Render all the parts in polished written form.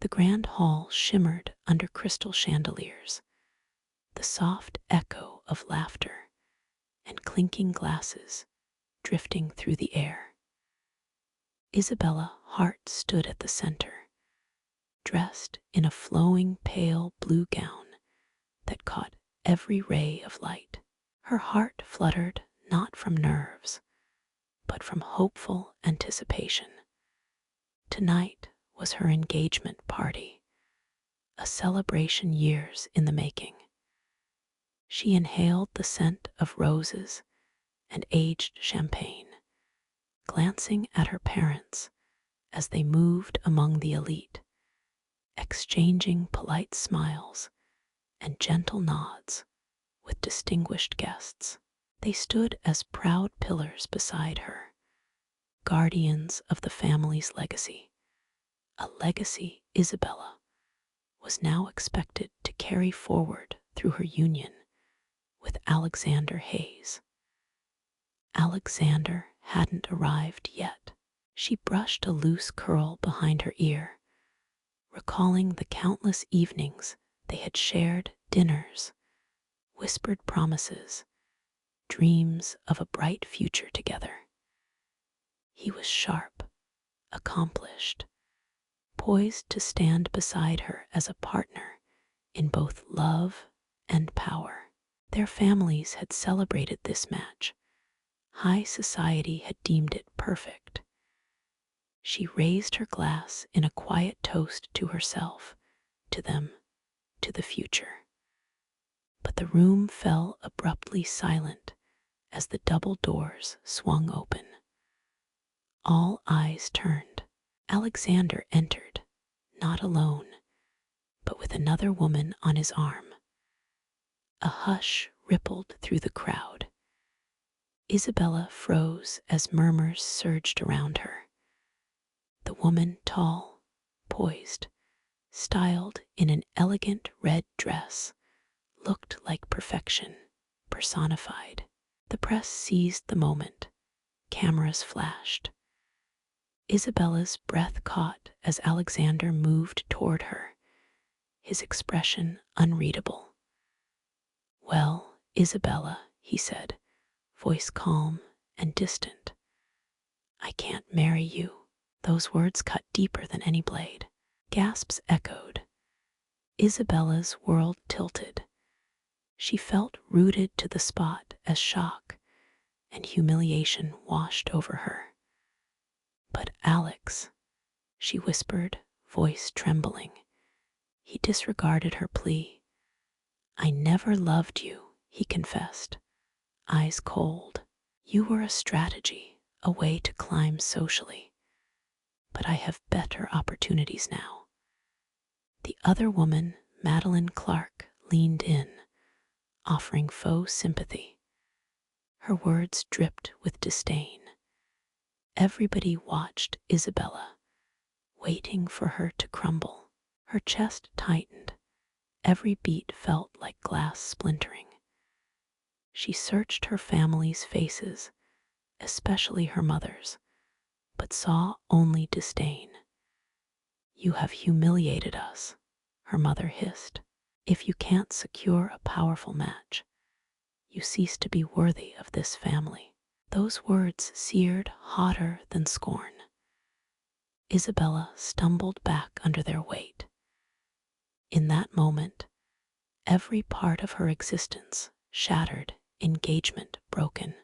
The grand hall shimmered under crystal chandeliers, the soft echo of laughter and clinking glasses drifting through the air. Isabella Hart stood at the center, dressed in a flowing pale blue gown that caught every ray of light. Her heart fluttered not from nerves, but from hopeful anticipation. Tonight was her engagement party, a celebration years in the making. She inhaled the scent of roses and aged champagne, glancing at her parents as they moved among the elite, exchanging polite smiles and gentle nods with distinguished guests. They stood as proud pillars beside her, guardians of the family's legacy, a legacy Isabella was now expected to carry forward through her union with Alexander Hayes. Alexander hadn't arrived yet. She brushed a loose curl behind her ear, recalling the countless evenings they had shared, dinners, whispered promises, dreams of a bright future together. He was sharp, accomplished, poised to stand beside her as a partner in both love and power. Their families had celebrated this match. High society had deemed it perfect. She raised her glass in a quiet toast to herself, to them, to the future. But the room fell abruptly silent as the double doors swung open. All eyes turned. Alexander entered, not alone, but with another woman on his arm. A hush rippled through the crowd. Isabella froze as murmurs surged around her. The woman, tall, poised, styled in an elegant red dress, looked like perfection, personified. The press seized the moment. Cameras flashed. Isabella's breath caught as Alexander moved toward her, his expression unreadable. "Well, Isabella," he said, voice calm and distant, "I can't marry you." Those words cut deeper than any blade. Gasps echoed. Isabella's world tilted. She felt rooted to the spot as shock and humiliation washed over her. "But Alex," she whispered, voice trembling. He disregarded her plea. "I never loved you," he confessed, eyes cold. "You were a strategy, a way to climb socially. But I have better opportunities now." The other woman, Madeline Clark, leaned in, offering faux sympathy. Her words dripped with disdain. Everybody watched Isabella, waiting for her to crumble. Her chest tightened. Every beat felt like glass splintering. She searched her family's faces, especially her mother's, but saw only disdain. "You have humiliated us," her mother hissed. "If you can't secure a powerful match, you cease to be worthy of this family." Those words seared hotter than scorn. Isabella stumbled back under their weight. In that moment, every part of her existence shattered, engagement broken,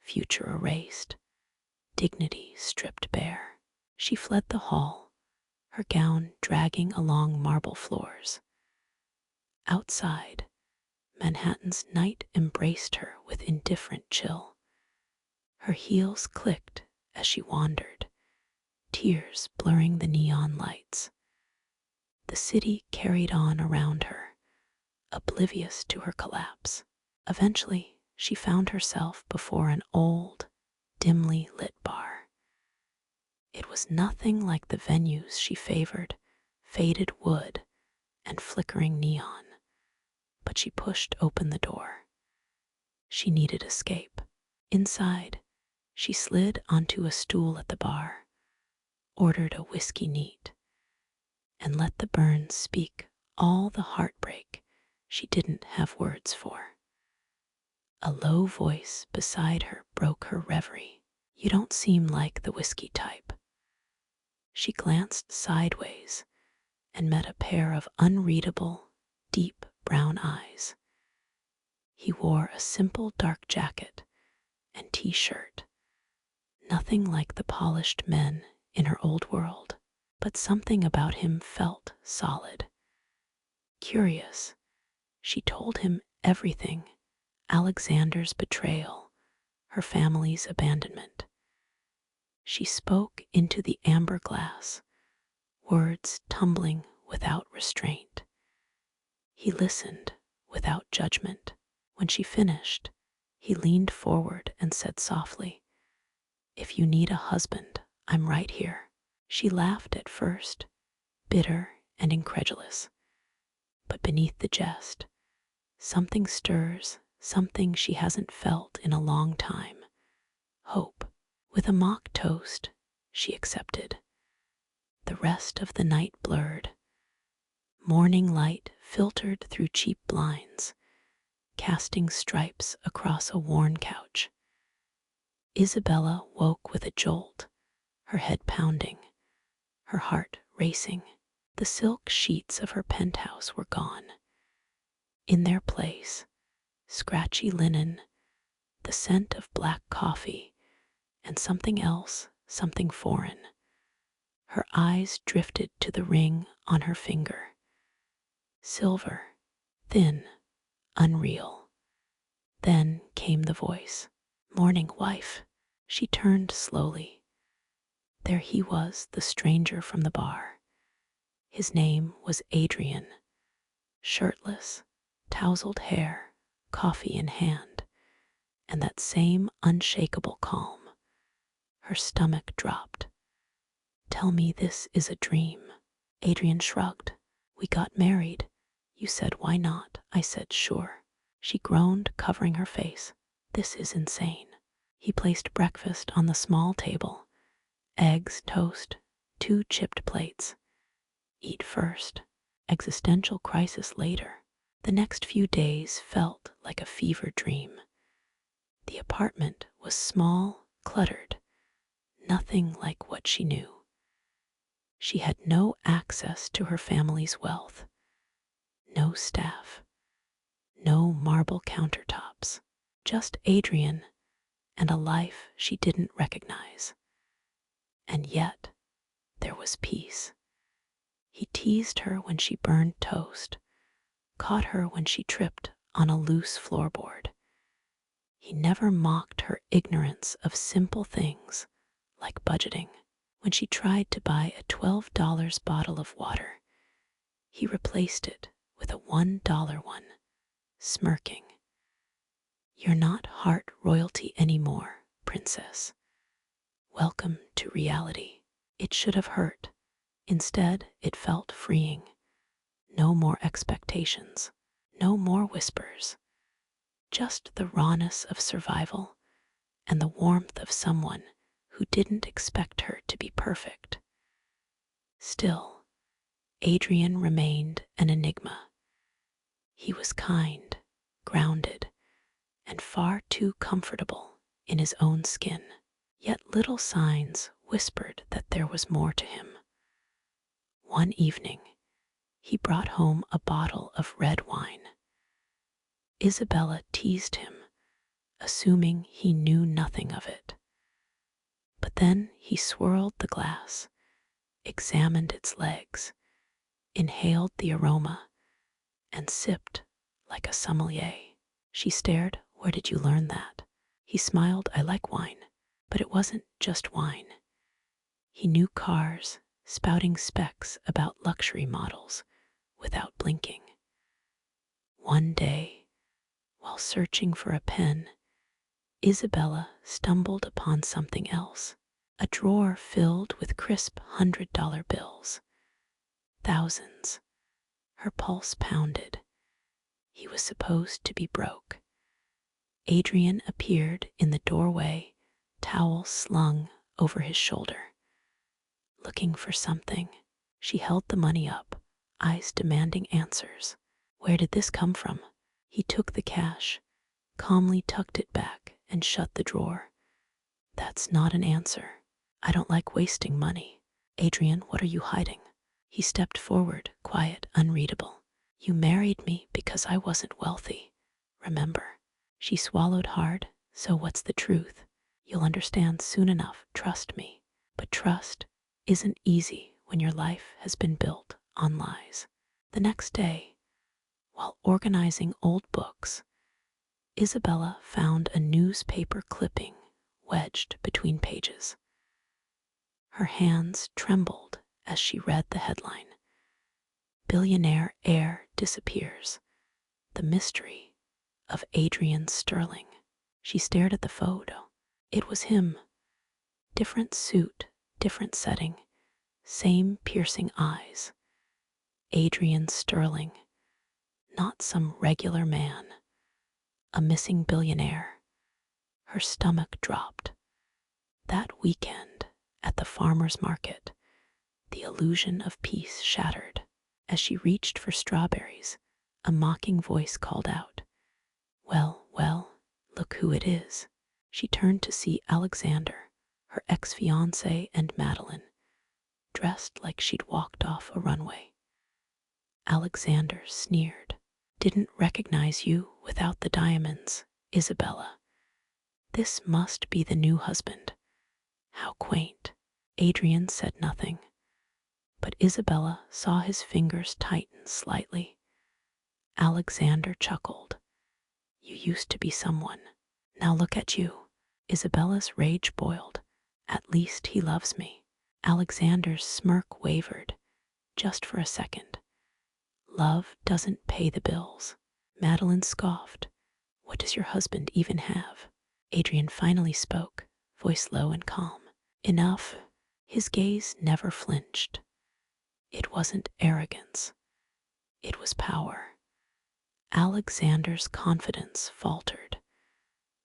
future erased, dignity stripped bare. She fled the hall, her gown dragging along marble floors. Outside, Manhattan's night embraced her with indifferent chill. Her heels clicked as she wandered, tears blurring the neon lights. The city carried on around her, oblivious to her collapse. Eventually, she found herself before an old, dimly lit bar. It was nothing like the venues she favored, faded wood and flickering neon, but she pushed open the door. She needed escape. Inside, she slid onto a stool at the bar, ordered a whiskey neat, and let the burns speak all the heartbreak she didn't have words for. A low voice beside her broke her reverie. "You don't seem like the whiskey type." She glanced sideways and met a pair of unreadable, deep brown eyes. He wore a simple dark jacket and t-shirt, nothing like the polished men in her old world, but something about him felt solid. Curious, she told him everything: Alexander's betrayal, her family's abandonment. She spoke into the amber glass, words tumbling without restraint. He listened without judgment. When she finished, he leaned forward and said softly, "If you need a husband, I'm right here." She laughed at first, bitter and incredulous. But beneath the jest, something stirs, something she hasn't felt in a long time: hope. With a mock toast, she accepted. The rest of the night blurred. Morning light filtered through cheap blinds, casting stripes across a worn couch. Isabella woke with a jolt, her head pounding, her heart racing. The silk sheets of her penthouse were gone. In their place, scratchy linen, the scent of black coffee, and something else, something foreign. Her eyes drifted to the ring on her finger. Silver, thin, unreal. Then came the voice. "Morning, wife." She turned slowly. There he was, the stranger from the bar. His name was Adrian. Shirtless, tousled hair, coffee in hand, and that same unshakable calm. Her stomach dropped. "Tell me this is a dream." Adrian shrugged. "We got married. You said, why not?" I said, sure. She groaned, covering her face. "This is insane." He placed breakfast on the small table: eggs, toast, 2 chipped plates. Eat first, existential crisis later. The next few days felt like a fever dream. The apartment was small, cluttered, nothing like what she knew. She had no access to her family's wealth, no staff, no marble countertops, just Adrian and a life she didn't recognize. And yet, there was peace. He teased her when she burned toast, caught her when she tripped on a loose floorboard. He never mocked her ignorance of simple things like budgeting. When she tried to buy a $12 bottle of water, he replaced it with a $1 one, smirking. "You're not heart royalty anymore, princess. Welcome to reality." It should have hurt. Instead, it felt freeing. No more expectations, no more whispers. Just the rawness of survival and the warmth of someone who didn't expect her to be perfect. Still, Adrian remained an enigma. He was kind, grounded, and far too comfortable in his own skin. Yet little signs whispered that there was more to him. One evening, he brought home a bottle of red wine. Isabella teased him, assuming he knew nothing of it. But then he swirled the glass, examined its legs, inhaled the aroma, and sipped like a sommelier. She stared. "Where did you learn that?" He smiled. "I like wine." But it wasn't just wine. He knew cars, spouting specs about luxury models without blinking. One day, while searching for a pen, Isabella stumbled upon something else: a drawer filled with crisp $100 bills. Thousands. Her pulse pounded. He was supposed to be broke. Adrian appeared in the doorway, towel slung over his shoulder. "Looking for something?" She held the money up, eyes demanding answers. Where did this come from? He took the cash, calmly tucked it back, and shut the drawer. That's not an answer. I don't like wasting money. Adrian, what are you hiding? He stepped forward, quiet, unreadable. You married me because I wasn't wealthy. Remember? She swallowed hard. So what's the truth? You'll understand soon enough, trust me. But trust isn't easy when your life has been built on lies. The next day, while organizing old books, Isabella found a newspaper clipping wedged between pages. Her hands trembled as she read the headline. Billionaire heir disappears. The mystery of Adrian Sterling. She stared at the photo. It was him. Different suit, different setting, same piercing eyes. Adrian Sterling. Not some regular man. A missing billionaire. Her stomach dropped. That weekend, at the farmer's market, the illusion of peace shattered. As she reached for strawberries, a mocking voice called out, Well, well, look who it is. She turned to see Alexander, her ex-fiancé, and Madeline, dressed like she'd walked off a runway. Alexander sneered. Didn't recognize you without the diamonds, Isabella. This must be the new husband. How quaint. Adrian said nothing, but Isabella saw his fingers tighten slightly. Alexander chuckled. You used to be someone. Now look at you. Isabella's rage boiled. At least he loves me. Alexander's smirk wavered, just for a second. Love doesn't pay the bills. Madeline scoffed. What does your husband even have? Adrian finally spoke, voice low and calm. Enough. His gaze never flinched. It wasn't arrogance. It was power. Alexander's confidence faltered.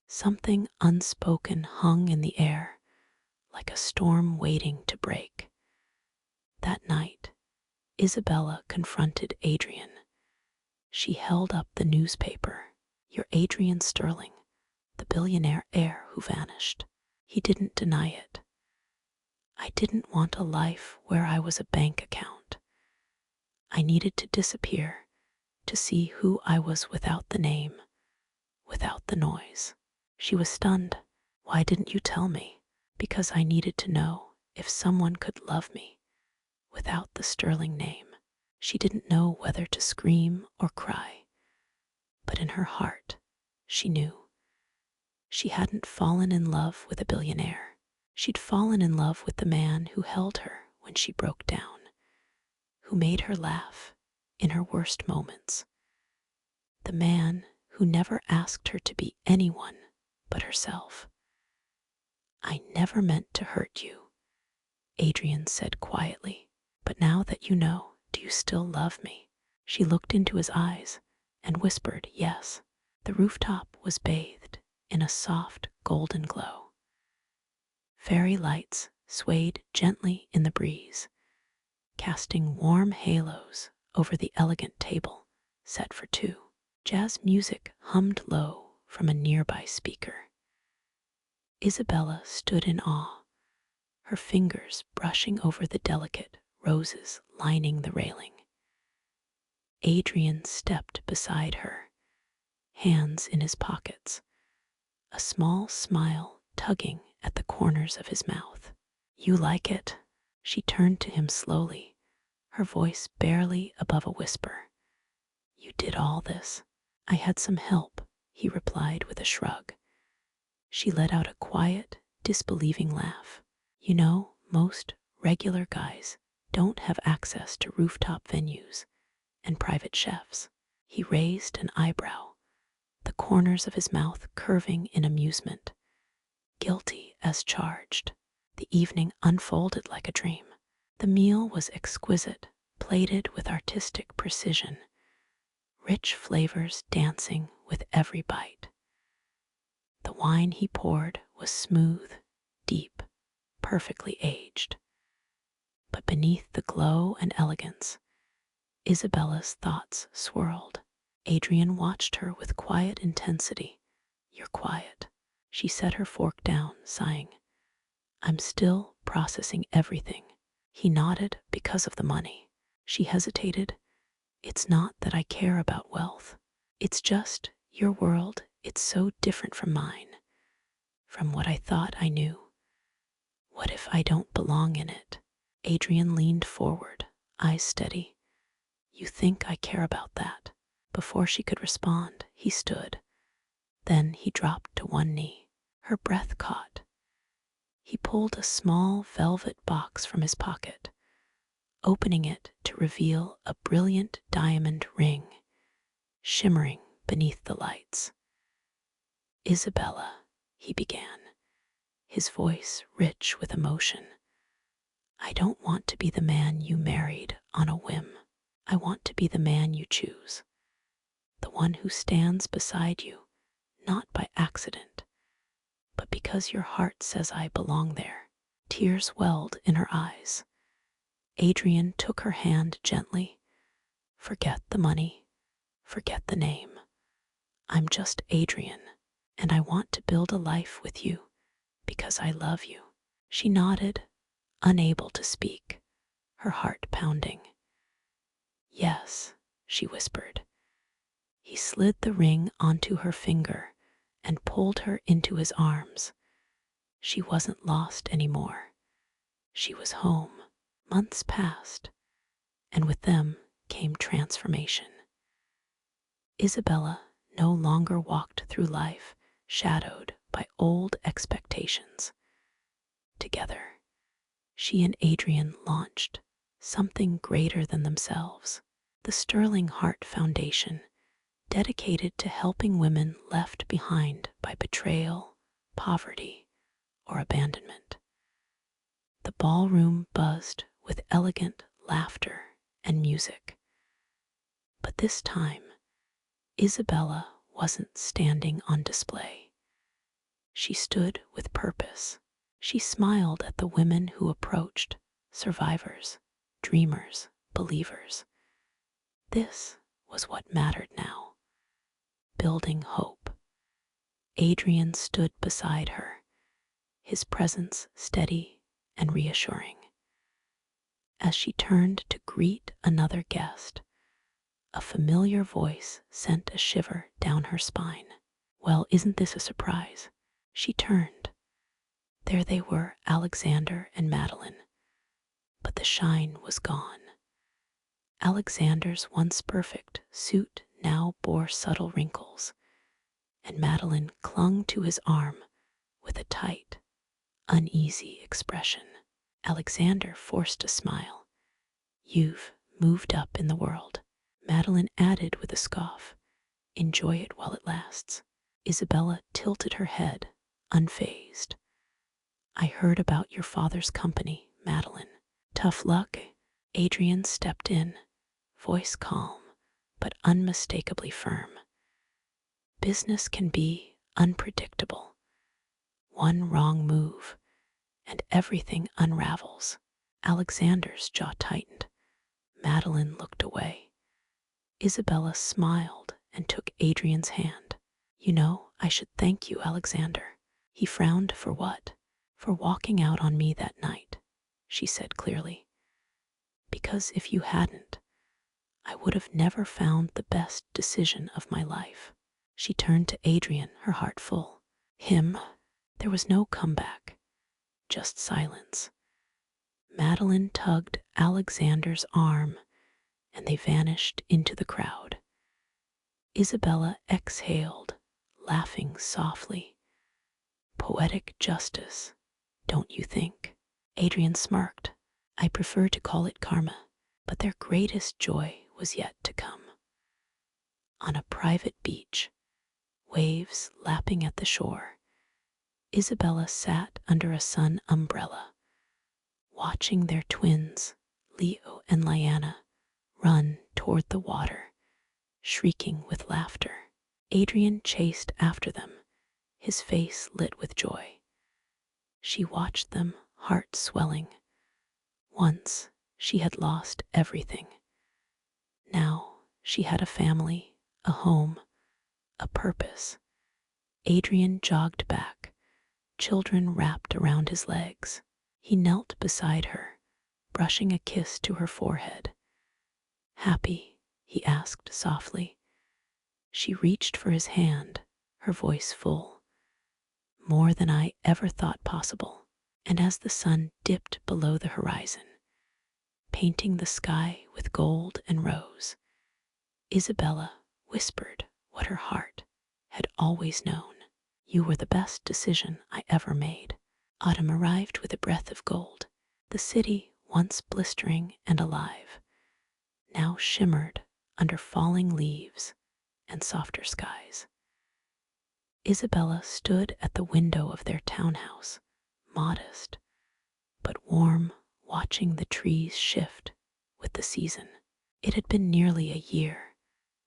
Something unspoken hung in the air, like a storm waiting to break. That night, Isabella confronted Adrian. She held up the newspaper. You're Adrian Sterling, the billionaire heir who vanished. He didn't deny it. I didn't want a life where I was a bank account. I needed to disappear, to see who I was without the name, without the noise. She was stunned. Why didn't you tell me? Because I needed to know if someone could love me without the Sterling name. She didn't know whether to scream or cry, but in her heart, she knew. She hadn't fallen in love with a billionaire. She'd fallen in love with the man who held her when she broke down, who made her laugh in her worst moments. The man who never asked her to be anyone but herself. I never meant to hurt you, Adrian said quietly. But now that you know, do you still love me? She looked into his eyes and whispered, yes. The rooftop was bathed in a soft golden glow. Fairy lights swayed gently in the breeze, casting warm halos over the elegant table set for two. Jazz music hummed low from a nearby speaker. Isabella stood in awe, her fingers brushing over the delicate roses lining the railing. Adrian stepped beside her, hands in his pockets, a small smile tugging at the corners of his mouth. You like it? She turned to him slowly, her voice barely above a whisper. You did all this. I had some help, he replied with a shrug. She let out a quiet, disbelieving laugh. You know, most regular guys don't have access to rooftop venues and private chefs. He raised an eyebrow, the corners of his mouth curving in amusement. Guilty as charged, the evening unfolded like a dream. The meal was exquisite, plated with artistic precision, rich flavors dancing with every bite. The wine he poured was smooth, deep, perfectly aged. But beneath the glow and elegance, Isabella's thoughts swirled. Adrian watched her with quiet intensity. "You're quiet." She set her fork down, sighing. "I'm still processing everything." He nodded. "Because of the money." She hesitated. "It's not that I care about wealth. It's just your world. It's so different from mine, from what I thought I knew. What if I don't belong in it?" Adrian leaned forward, eyes steady. "You think I care about that?" Before she could respond, he stood. Then he dropped to one knee. Her breath caught. He pulled a small velvet box from his pocket, opening it to reveal a brilliant diamond ring, shimmering beneath the lights. "Isabella," he began, his voice rich with emotion, "I don't want to be the man you married on a whim. I want to be the man you choose, the one who stands beside you, not by accident, but because your heart says I belong there." Tears welled in her eyes. Adrian took her hand gently. "Forget the money, forget the name. I'm just Adrian, and I want to build a life with you because I love you." She nodded, unable to speak, her heart pounding. "Yes," she whispered. He slid the ring onto her finger and pulled her into his arms. She wasn't lost anymore. She was home. Months passed, and with them came transformation. Isabella no longer walked through life shadowed by old expectations. Together, she and Adrian launched something greater than themselves, the Sterling Heart Foundation, dedicated to helping women left behind by betrayal, poverty, or abandonment. The ballroom buzzed with elegant laughter and music. But this time, Isabella wasn't standing on display. She stood with purpose. She smiled at the women who approached, survivors, dreamers, believers. This was what mattered now, building hope. Adrian stood beside her, his presence steady and reassuring. As she turned to greet another guest, a familiar voice sent a shiver down her spine. "Well, isn't this a surprise?" She turned. There they were, Alexander and Madeline, but the shine was gone. Alexander's once perfect suit now bore subtle wrinkles, and Madeline clung to his arm with a tight, uneasy expression. Alexander forced a smile. "You've moved up in the world." Madeline added with a scoff, "Enjoy it while it lasts." Isabella tilted her head, unfazed. "I heard about your father's company, Madeline." "Tough luck." Adrian stepped in, voice calm but unmistakably firm. "Business can be unpredictable. One wrong move, and everything unravels." Alexander's jaw tightened. Madeline looked away. Isabella smiled and took Adrian's hand. "You know, I should thank you, Alexander." He frowned. "For what?" "For walking out on me that night," she said clearly. "Because if you hadn't, I would have never found the best decision of my life." She turned to Adrian, her heart full. Him. There was no comeback, just silence. Madeline tugged Alexander's arm, and they vanished into the crowd. Isabella exhaled, laughing softly. "Poetic justice, don't you think?" Adrian smirked. "I prefer to call it karma." But their greatest joy was yet to come. On a private beach, waves lapping at the shore, Isabella sat under a sun umbrella, watching their twins, Leo and Lyanna, run toward the water, shrieking with laughter. Adrian chased after them, his face lit with joy. She watched them, heart swelling, Once she had lost everything. Now she had a family, a home, a purpose. Adrian jogged back, children wrapped around his legs. He knelt beside her, brushing a kiss to her forehead. "Happy?" he asked softly. She reached for his hand, her voice full. "More than I ever thought possible." And as the sun dipped below the horizon, painting the sky with gold and rose, Isabella whispered what her heart had always known. "You were the best decision I ever made." Autumn arrived with a breath of gold. The city, once blistering and alive, now shimmered under falling leaves and softer skies. Isabella stood at the window of their townhouse, modest but warm, watching the trees shift with the season. It had been nearly a year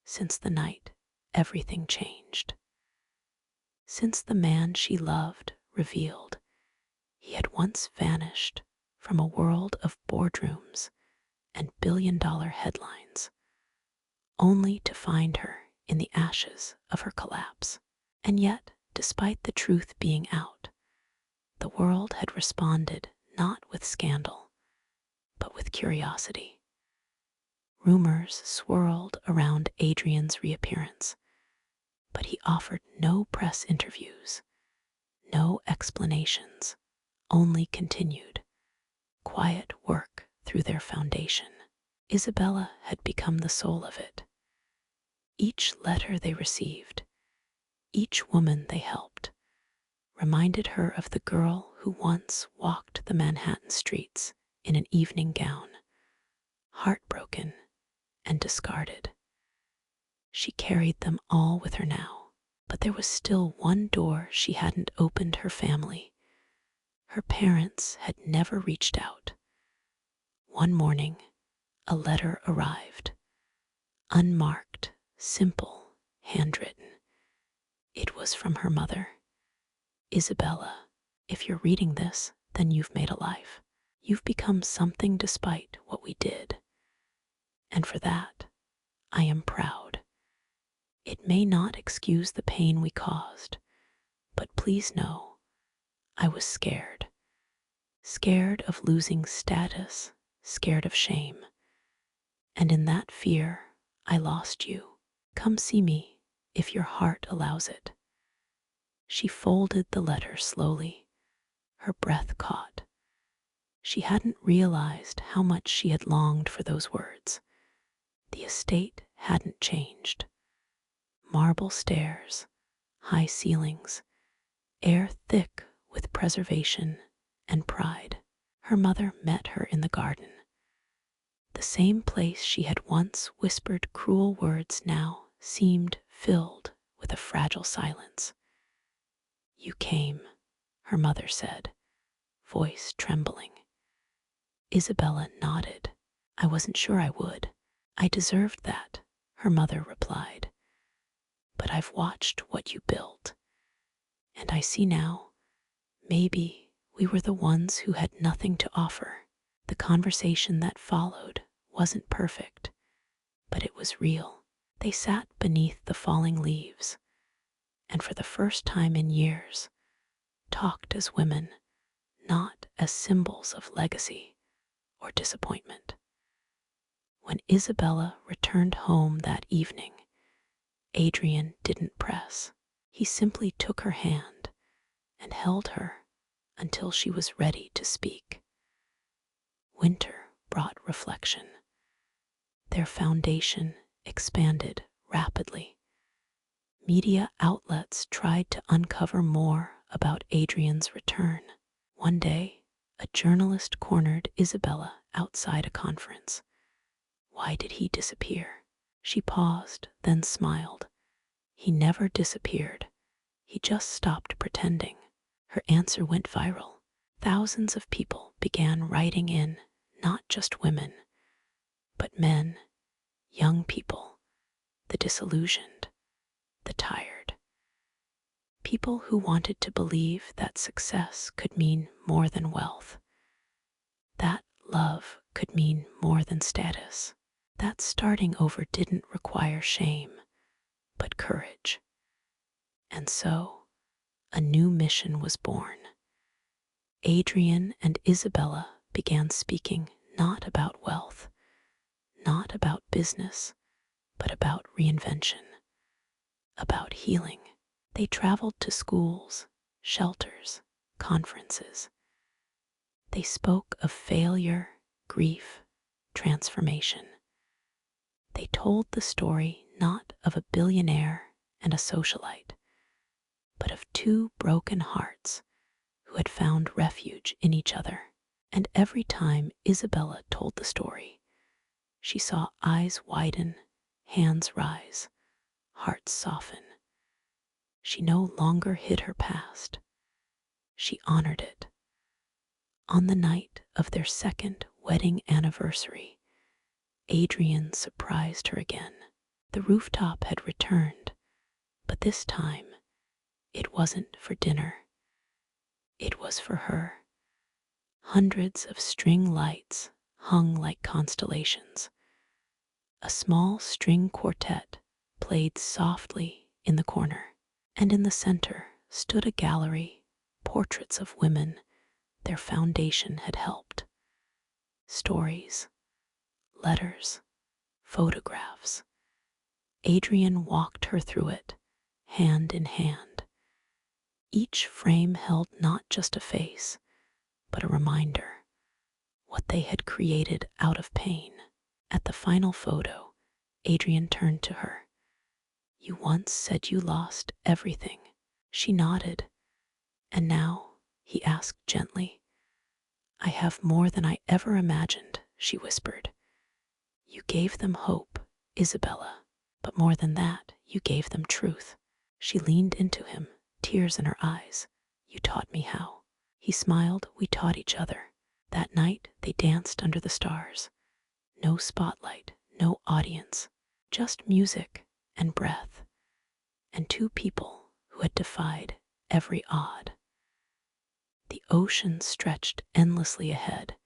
since the night everything changed. Since the man she loved revealed he had once vanished from a world of boardrooms and billion-dollar headlines, only to find her in the ashes of her collapse. And yet, despite the truth being out, the world had responded not with scandal, but with curiosity. Rumors swirled around Adrian's reappearance, but he offered no press interviews, no explanations, only continued quiet work through their foundation. Isabella had become the soul of it. Each letter they received, each woman they helped, reminded her of the girl who once walked the Manhattan streets in an evening gown, heartbroken and discarded. She carried them all with her now, but there was still one door she hadn't opened: her family. Her parents had never reached out. One morning, a letter arrived, unmarked, simple, handwritten. It was from her mother. "Isabella, if you're reading this, then you've made a life. You've become something despite what we did. And for that, I am proud. It may not excuse the pain we caused, but please know I was scared. Scared of losing status, scared of shame. And in that fear, I lost you. Come see me if your heart allows it." She folded the letter slowly, her breath caught. She hadn't realized how much she had longed for those words. The estate hadn't changed. Marble stairs, high ceilings, air thick with preservation and pride. Her mother met her in the garden. The same place she had once whispered cruel words now seemed filled with a fragile silence. "You came," her mother said, voice trembling. Isabella nodded. "I wasn't sure I would. I deserved that," her mother replied. "But I've watched what you built, and I see now, maybe we were the ones who had nothing to offer." The conversation that followed wasn't perfect, but it was real. They sat beneath the falling leaves, and for the first time in years, talked as women, not as symbols of legacy or disappointment. When Isabella returned home that evening, Adrian didn't press. He simply took her hand and held her until she was ready to speak. Winter brought reflection. Their foundation expanded rapidly. Media outlets tried to uncover more about Adrian's return. One day, a journalist cornered Isabella outside a conference. "Why did he disappear?" She paused, then smiled. "He never disappeared. He just stopped pretending." Her answer went viral. Thousands of people began writing in, not just women, but men, young people, the disillusioned, the tired. People who wanted to believe that success could mean more than wealth, that love could mean more than status, that starting over didn't require shame, but courage. And so, a new mission was born. Adrian and Isabella began speaking not about wealth, not about business, but about reinvention, about healing. They traveled to schools, shelters, conferences. They spoke of failure, grief, transformation. They told the story not of a billionaire and a socialite, but of two broken hearts who had found refuge in each other. And every time Isabella told the story, she saw eyes widen, hands rise, hearts soften. She no longer hid her past. She honored it. On the night of their second wedding anniversary, Adrian surprised her again. The rooftop had returned, but this time it wasn't for dinner. It was for her. Hundreds of string lights hung like constellations. A small string quartet played softly in the corner, and in the center stood a gallery, portraits of women their foundation had helped. Stories, letters, photographs. Adrian walked her through it, hand in hand. Each frame held not just a face, but a reminder, what they had created out of pain. At the final photo, Adrian turned to her. "You once said you lost everything." She nodded. "And now?" he asked gently. "I have more than I ever imagined," she whispered. "You gave them hope, Isabella, but more than that, you gave them truth." She leaned into him, tears in her eyes. "You taught me how." He smiled. "We taught each other." That night they danced under the stars. No spotlight, no audience, just music and breath, and two people who had defied every odd. The ocean stretched endlessly ahead,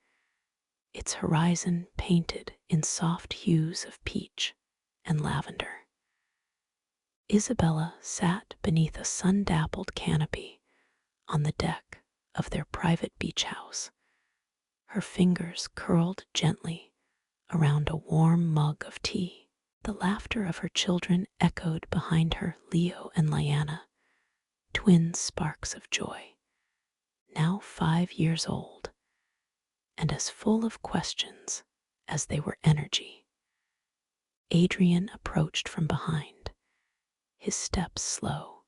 its horizon painted in soft hues of peach and lavender. Isabella sat beneath a sun-dappled canopy on the deck of their private beach house. Her fingers curled gently around a warm mug of tea. The laughter of her children echoed behind her, Leo and Lyanna, twin sparks of joy, now 5 years old, and as full of questions as they were energy. Adrian approached from behind, his steps slow,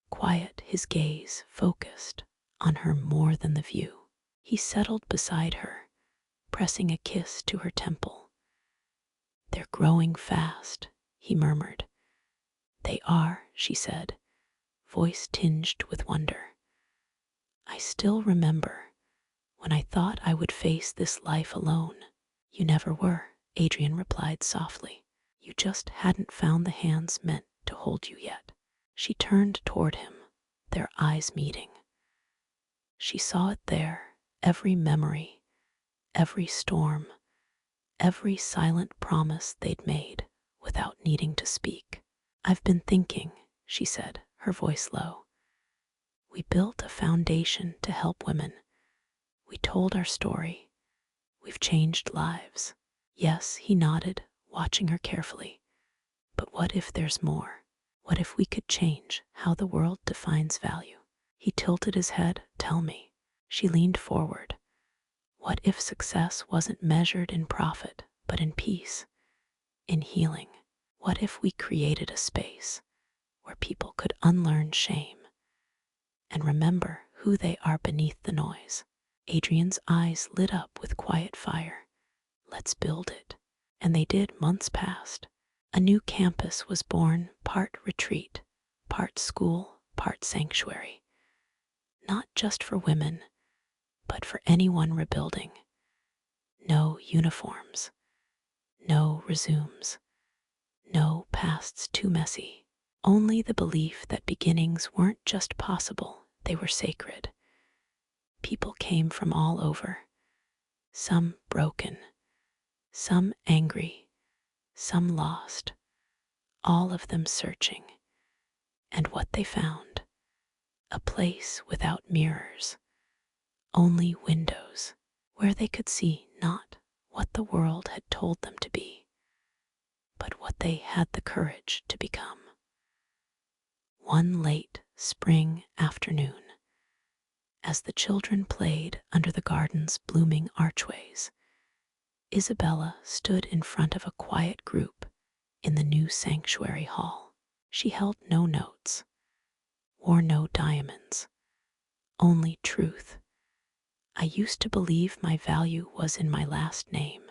quiet, his gaze focused on her more than the view. He settled beside her, pressing a kiss to her temple. "They're growing fast," he murmured. "They are," she said, voice tinged with wonder. "I still remember when I thought I would face this life alone." "You never were," Adrian replied softly. "You just hadn't found the hands meant to hold you yet." She turned toward him, their eyes meeting. She saw it there, every memory, every storm, every silent promise they'd made without needing to speak. "I've been thinking," she said, her voice low. "We built a foundation to help women. We told our story. We've changed lives." "Yes," he nodded, watching her carefully. "But what if there's more? What if we could change how the world defines value?" He tilted his head. "Tell me." She leaned forward. "What if success wasn't measured in profit, but in peace, in healing? What if we created a space where people could unlearn shame and remember who they are beneath the noise?" Adrian's eyes lit up with quiet fire. "Let's build it." And they did. Months passed. A new campus was born, part retreat, part school, part sanctuary. Not just for women, but for anyone rebuilding. No uniforms, no resumes, no pasts too messy. Only the belief that beginnings weren't just possible, they were sacred. People came from all over, some broken, some angry, some lost, all of them searching. And what they found? A place without mirrors, only windows, where they could see not what the world had told them to be, but what they had the courage to become. One late spring afternoon, as the children played under the garden's blooming archways, Isabella stood in front of a quiet group in the new sanctuary hall. She held no notes, wore no diamonds, only truth. I used to believe my value was in my last name,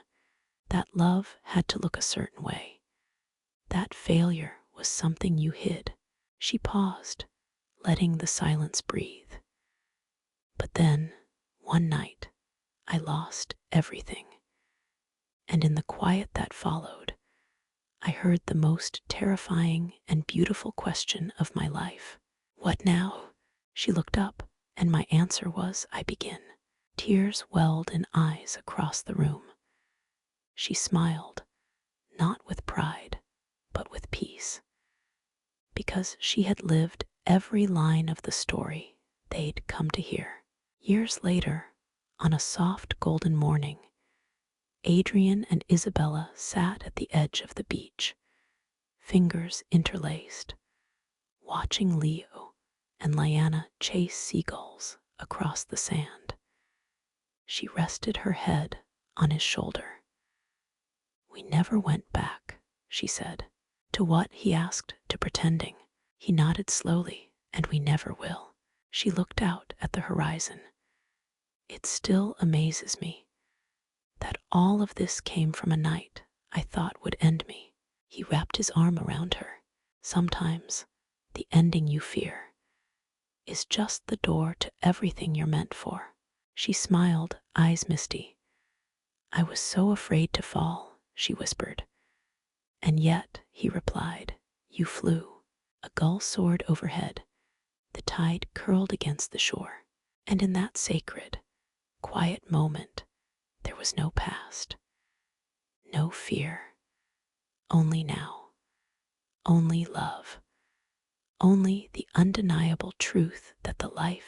that love had to look a certain way, that failure was something you hid. She paused, letting the silence breathe. But then, one night, I lost everything. And in the quiet that followed, I heard the most terrifying and beautiful question of my life. What now? She looked up, and my answer was, I begin. Tears welled in eyes across the room. She smiled, not with pride, but with peace, because she had lived every line of the story they'd come to hear. Years later, on a soft golden morning, Adrian and Isabella sat at the edge of the beach, fingers interlaced, watching Leo and Lyanna chase seagulls across the sand. She rested her head on his shoulder. We never went back, she said. To what? He asked, to pretending. He nodded slowly, and we never will. She looked out at the horizon. It still amazes me that all of this came from a night I thought would end me. He wrapped his arm around her. Sometimes the ending you fear is just the door to everything you're meant for. She smiled, eyes misty. I was so afraid to fall, she whispered. And yet, he replied, you flew. A gull soared overhead. The tide curled against the shore. And in that sacred, quiet moment, there was no past, no fear, only now, only love, only the undeniable truth that the life